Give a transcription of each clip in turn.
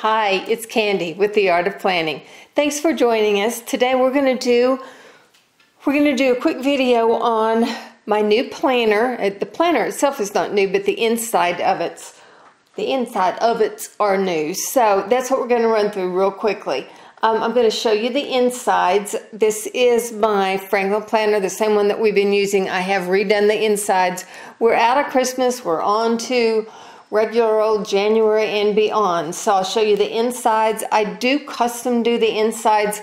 Hi, it's Candy with The Art of Planning. Thanks for joining us. Today we're going to do a quick video on my new planner. The planner itself is not new, but the inside of it's are new. So that's what we're going to run through real quickly. I'm going to show you the insides. This is my Franklin planner, the same one that we've been using. I have redone the insides. We're out of Christmas. We're on to regular old January and beyond. So I'll show you the insides. I do custom do the insides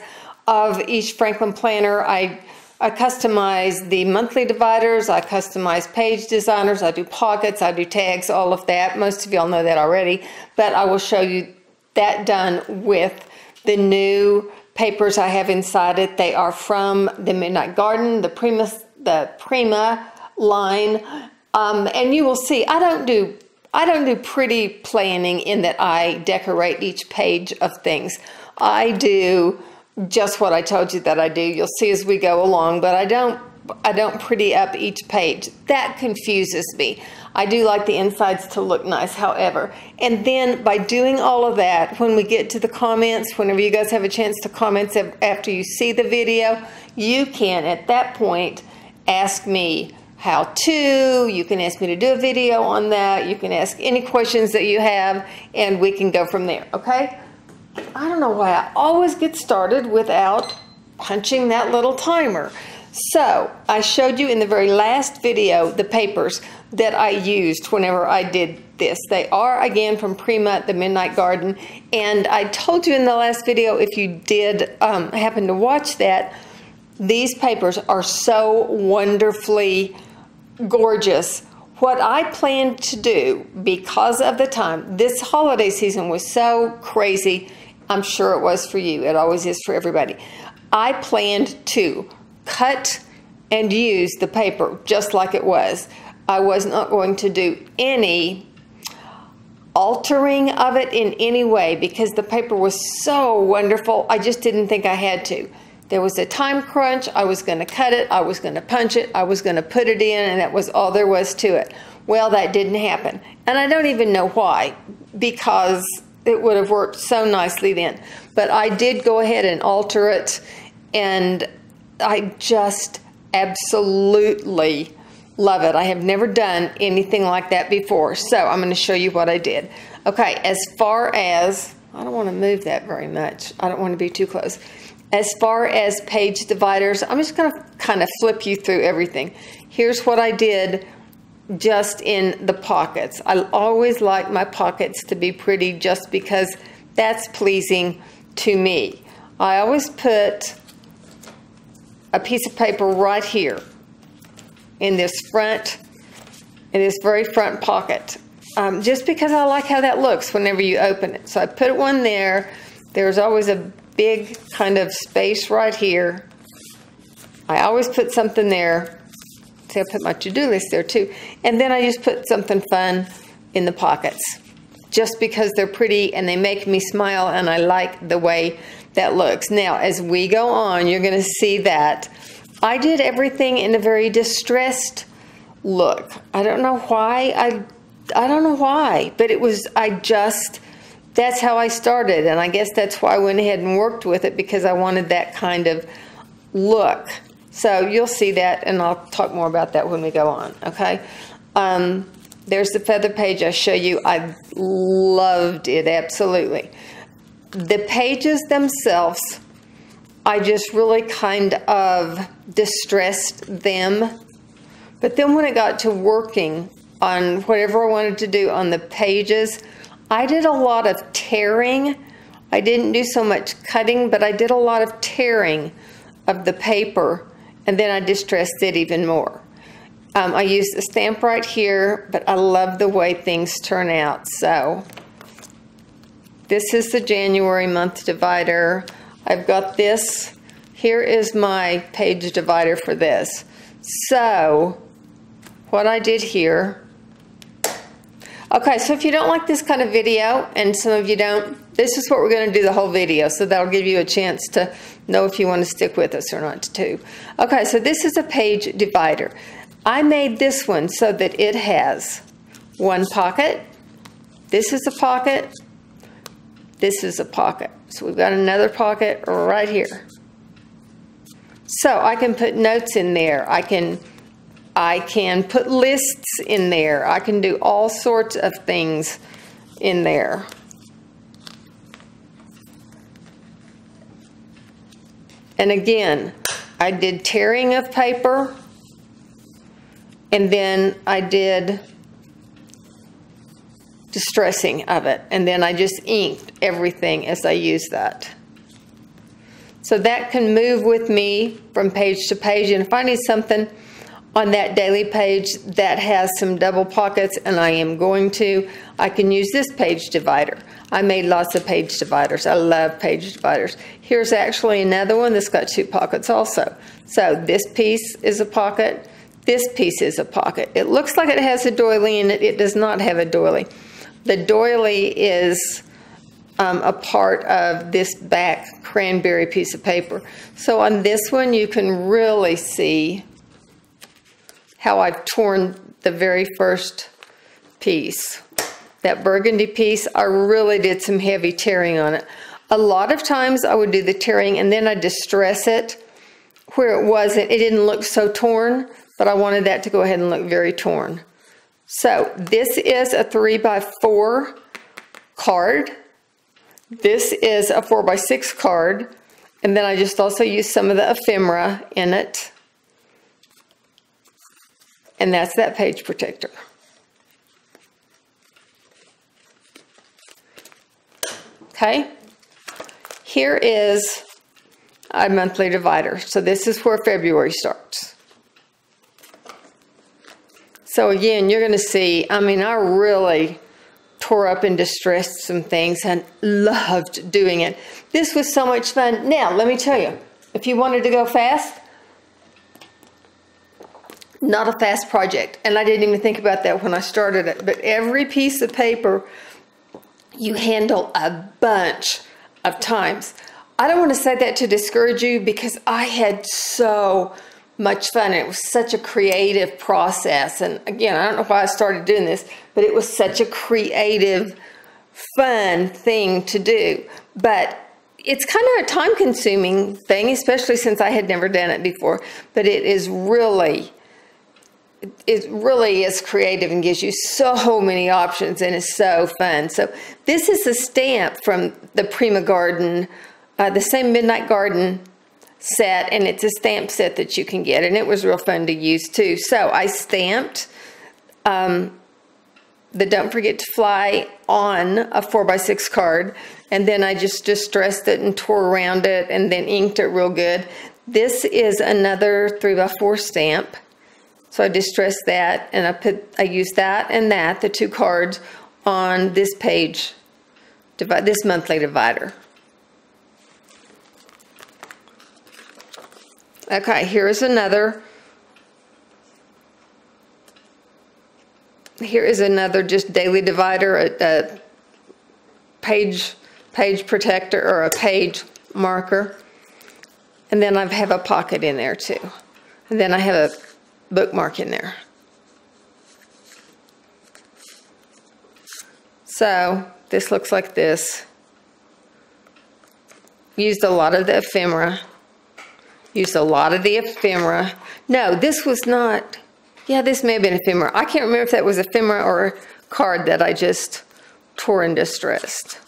of each Franklin planner. I customize the monthly dividers, I customize page designers, I do pockets, I do tags, all of that. Most of y'all know that already, but I will show you that done with the new papers I have inside it. They are from the Midnight Garden, the Prima line, and you will see I don't do pretty planning in that I decorate each page of things. I do just what I told you that I do. You'll see as we go along, but I don't pretty up each page. That confuses me. I do like the insides to look nice, however. And then by doing all of that, when we get to the comments, whenever you guys have a chance to comment after you see the video, you can at that point ask me how to. You can ask me to do a video on that. You can ask any questions that you have, and we can go from there, okay? I don't know why I always get started without punching that little timer. So I showed you in the very last video the papers that I used whenever I did this. They are again from Prima, the Midnight Garden, and I told you in the last video, if you did happen to watch that, these papers are so wonderfully gorgeous. What I planned to do, because of the time, this holiday season was so crazy. I'm sure it was for you. It always is for everybody. I planned to cut and use the paper just like it was. I was not going to do any altering of it in any way because the paper was so wonderful. I just didn't think I had to. There was a time crunch. I was going to cut it. I was going to punch it. I was going to put it in, and that was all there was to it. Well, that didn't happen. And I don't even know why, because it would have worked so nicely then. But I did go ahead and alter it, and I just absolutely love it. I have never done anything like that before. So I'm going to show you what I did. Okay, as far as, I don't want to move that very much. I don't want to be too close. As far as page dividers, I'm just going to kind of flip you through everything. Here's what I did just in the pockets. I always like my pockets to be pretty just because that's pleasing to me. I always put a piece of paper right here in this very front pocket, just because I like how that looks whenever you open it. So I put one there. There's always a big kind of space right here. I always put something there. See, I put my to-do list there too. And then I just put something fun in the pockets just because they're pretty and they make me smile, and I like the way that looks. Now, as we go on, you're going to see that I did everything in a very distressed look. I don't know why. I don't know why, but it was, that's how I started, and I guess that's why I went ahead and worked with it, because I wanted that kind of look. So you'll see that, and I'll talk more about that when we go on, okay? There's the feather page I show you. I loved it, absolutely. The pages themselves, I just really kind of distressed them. But then when it got to working on whatever I wanted to do on the pages, I did a lot of tearing. I didn't do so much cutting, but I did a lot of tearing of the paper, and then I distressed it even more. I used a stamp right here, but I love the way things turn out. So this is the January month divider. I've got this. Here is my page divider for this. So what I did here, okay, so if you don't like this kind of video, and some of you don't, this is what we're going to do the whole video, so that'll give you a chance to know if you want to stick with us or not too. Okay, so this is a page divider. I made this one so that it has one pocket. This is a pocket. this is a pocket. So we've got another pocket right here. So I can put notes in there. I can put lists in there. I can do all sorts of things in there. And again, I did tearing of paper, and then I did distressing of it, and then I just inked everything as I used that. So that can move with me from page to page, and if I need something on that daily page that has some double pockets, and I am going to, I can use this page divider. I made lots of page dividers. I love page dividers. Here's actually another one that's got 2 pockets also. So this piece is a pocket, this piece is a pocket. It looks like it has a doily in it. It does not have a doily. The doily is a part of this back cranberry piece of paper. So on this one you can really see how I've torn the very first piece. That burgundy piece, I really did some heavy tearing on it. A lot of times I would do the tearing and then I'd distress it where it didn't look so torn, but I wanted that to go ahead and look very torn. So this is a 3x4 card. This is a 4x6 card. And then I just also used some of the ephemera in it. And that's that page protector. Okay, here is a monthly divider. So this is where February starts. So again, you're going to see, I mean, I really tore up and distressed some things and loved doing it. This was so much fun. Now, let me tell you, if you wanted to go fast, not a fast project. And I didn't even think about that when I started it. But every piece of paper you handle a bunch of times. I don't want to say that to discourage you, because I had so much fun. It was such a creative process. And again, I don't know why I started doing this, but it was such a creative, fun thing to do. But it's kind of a time-consuming thing, especially since I had never done it before. But it really is creative and gives you so many options, and is so fun. So this is a stamp from the Prima Garden, the same Midnight Garden set, and it's a stamp set that you can get, and it was real fun to use too. So I stamped the Don't Forget to Fly on a 4x6 card, and then I just distressed it and tore around it and then inked it real good. This is another 3x4 stamp. So I distressed that, and I used that and that, the 2 cards, on this page, this monthly divider. Okay, here's another. Here is another just daily divider, a page protector or a page marker. And then I have a pocket in there too. And then I have a bookmark in there. So this looks like this. Used a lot of the ephemera. No, this was not. Yeah, this may have been ephemera. I can't remember if that was ephemera or a card that I just tore and distressed.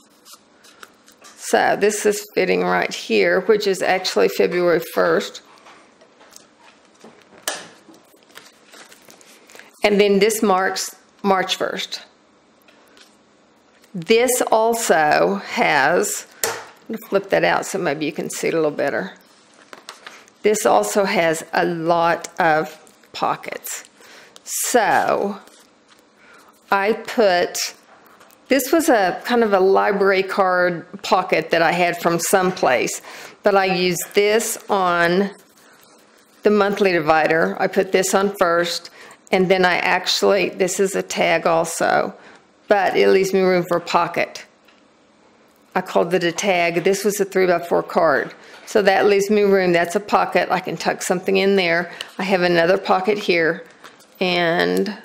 So this is fitting right here, which is actually February 1st. And then this marks March 1st. This also has, I'm going to flip that out so maybe you can see it a little better. This also has a lot of pockets. So I put, this was a kind of a library card pocket that I had from someplace, but I used this on the monthly divider. I put this on first, and then I actually, this is a tag also, but it leaves me room for a pocket. I called it a tag. This was a 3x4 card. So that leaves me room. That's a pocket. I can tuck something in there. I have another pocket here, and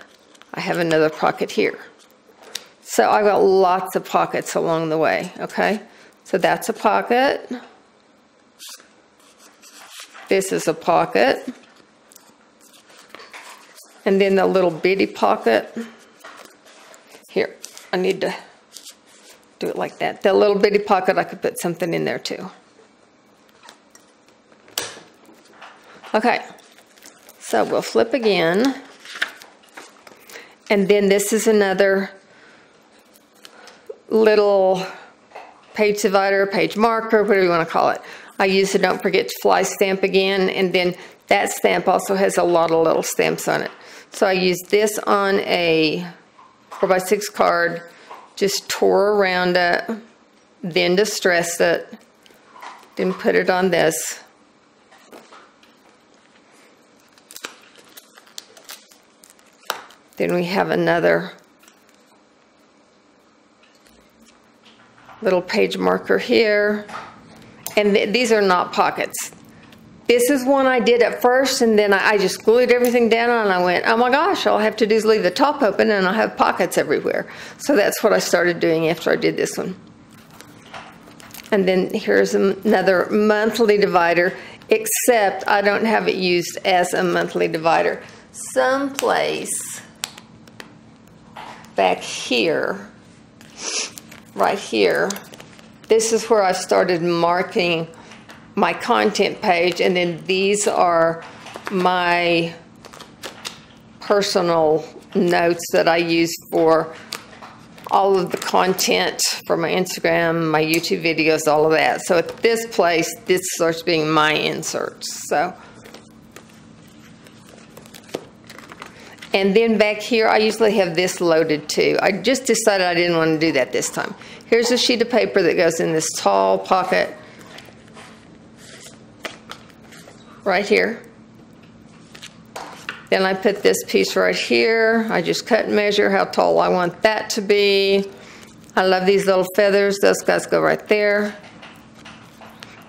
I have another pocket here. So I've got lots of pockets along the way, okay? So that's a pocket. This is a pocket. And then the little bitty pocket. Here, I need to do it like that. The little bitty pocket, I could put something in there too. Okay, so we'll flip again. And then this is another little page divider, page marker, whatever you want to call it. I use the Don't Forget to Fly stamp again, and then that stamp also has a lot of little stamps on it. So I use this on a 4x6 card, just tore around it, then distress it, then put it on this. Then we have another little page marker here. And these are not pockets. This is one I did at first, and then I just glued everything down, and I went, oh my gosh, all I have to do is leave the top open and I'll have pockets everywhere. So that's what I started doing after I did this one. And then here's another monthly divider, except I don't have it used as a monthly divider. Someplace back here, right here, this is where I started marking my content page, and then these are my personal notes that I use for all of the content for my Instagram, my YouTube videos, all of that. So at this place, this starts being my inserts. So, and then back here, I usually have this loaded too. I just decided I didn't want to do that this time. Here's a sheet of paper that goes in this tall pocket right here. Then I put this piece right here. I just cut and measure how tall I want that to be. I love these little feathers. Those guys go right there.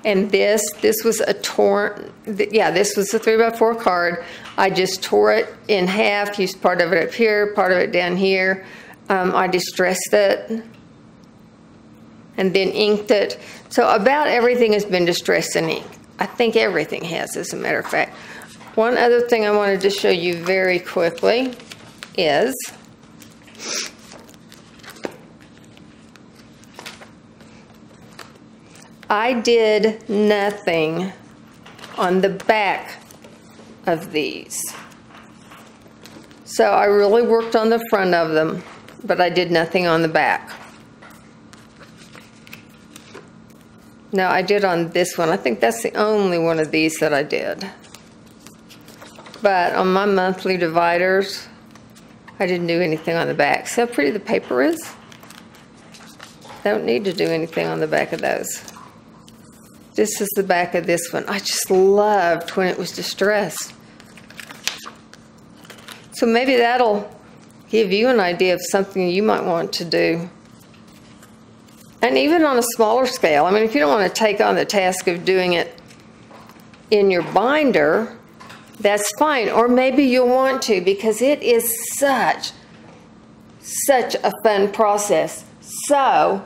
And this was a torn, yeah, this was a 3x4 card. I just tore it in half, used part of it up here, part of it down here. I distressed it and then inked it. So about everything has been distressed in ink. I think everything has, as a matter of fact. One other thing I wanted to show you very quickly is I did nothing on the back of these. So I really worked on the front of them, but I did nothing on the back. No, I did on this one. I think that's the only one of these that I did. But on my monthly dividers, I didn't do anything on the back. See how pretty the paper is? Don't need to do anything on the back of those. This is the back of this one. I just loved when it was distressed. So maybe that'll give you an idea of something you might want to do. And even on a smaller scale, I mean, if you don't want to take on the task of doing it in your binder, that's fine. Or maybe you'll want to, because it is such a fun process. So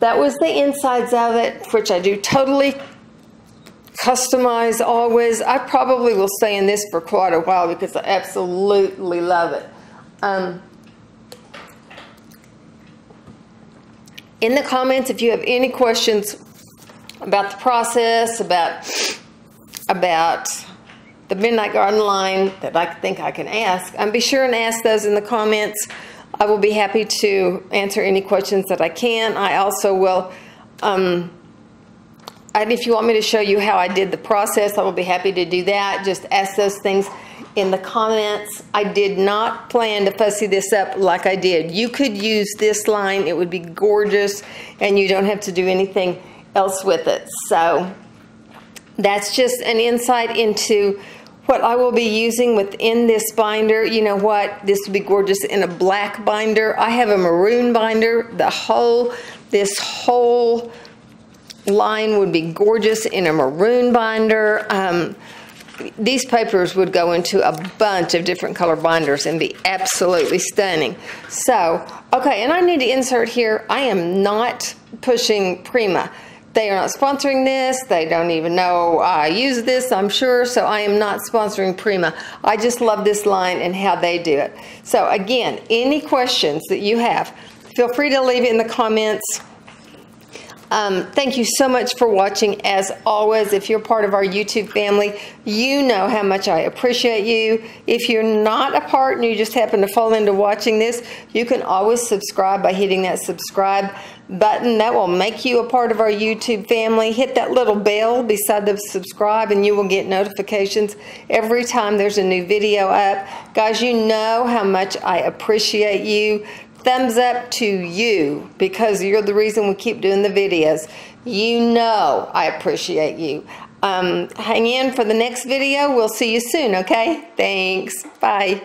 that was the insides of it, which I do totally customize always. I probably will stay in this for quite a while because I absolutely love it. In the comments, if you have any questions about the process, about the Midnight Garden line that I think I can ask, be sure and ask those in the comments. I will be happy to answer any questions that I can. I also will, and if you want me to show you how I did the process, I will be happy to do that. Just ask those things in the comments. I did not plan to fussy this up like I did. You could use this line. It would be gorgeous, and you don't have to do anything else with it. So that's just an insight into what I will be using within this binder. You know what? This would be gorgeous in a black binder. I have a maroon binder. This whole line would be gorgeous in a maroon binder. These papers would go into a bunch of different color binders and be absolutely stunning. So, Okay, and I need to insert here, I am not pushing Prima. They are not sponsoring this. They don't even know I use this, I'm sure, so I am not sponsoring Prima. I just love this line and how they do it. So again, any questions that you have, feel free to leave it in the comments. Thank you so much for watching. As always, if you're part of our YouTube family, you know how much I appreciate you. If you're not a part and you just happen to fall into watching this, you can always subscribe by hitting that subscribe button. That will make you a part of our YouTube family. Hit that little bell beside the subscribe and you will get notifications every time there's a new video up. Guys, you know how much I appreciate you. Thumbs up to you, because you're the reason we keep doing the videos. You know I appreciate you. Hang in for the next video. We'll see you soon, okay? Thanks. Bye.